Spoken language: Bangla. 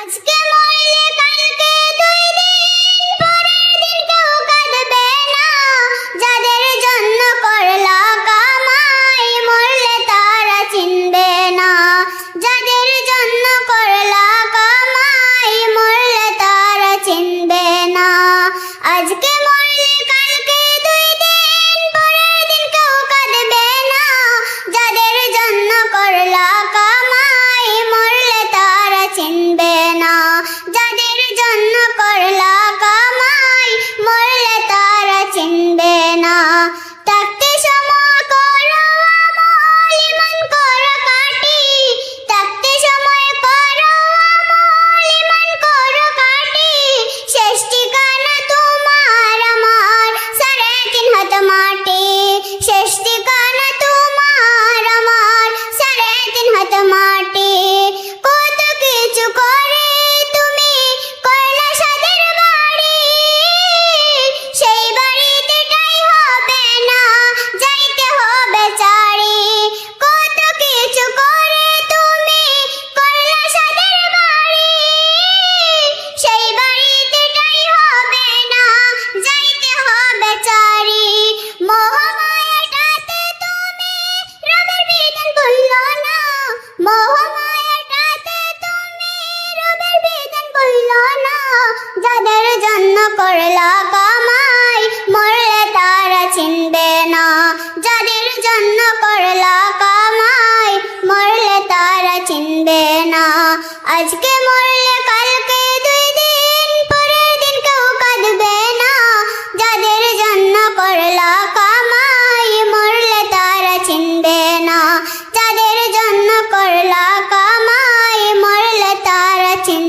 আজকে মরলে কালকে 2 দিন, পরের দিন কেউ কাঁদবে না। যাদের জন্য করলা কামাই, মরলে তারা চিনবে না। যাদের জন্য করলা কামাই, মরলে তারা চিনবে না। আজকে মরলে কালকে 2 দিন, পরের দিন কেউ কাঁদবে না। যাদের জন্য করলা কামাই, মরলে তারা চিনবে না। যাদের জন্য করলা কামাই, মরলে তারা চিনবে না। থাকতে সময় করো আমল, ঈমান করো কাটি। থাকতে সময় করো আমল, ঈমান করো কাটি। শেষ ঠিকানা তোমার আমার, 3.5 হাত মাটি। শেষ ঠিকানা তোমার আমার, 3.5 হাত মাটি। কত কিছু করে তুমি করলা সাদের বাড়ি, সেই বাড়িতে ঠাঁই হবে না, যাইতে হবে চারি। কত কিছু করে তুমি করলা সাদের বাড়ি, সেই বাড়িতে ঠাঁই হবে না, যাইতে হবে চারি। মোহমায়াটাতে তুমি রবের বিধান বললো না। মোহমায়াটাতে তুমি রবের বিধান বললো না। যাদের জন্য করলা কামাই, মরলে তারা চিনবে না। যাদের জন্য করলা কামাই, মরলে তারা চিনবে না। আজকে মরলে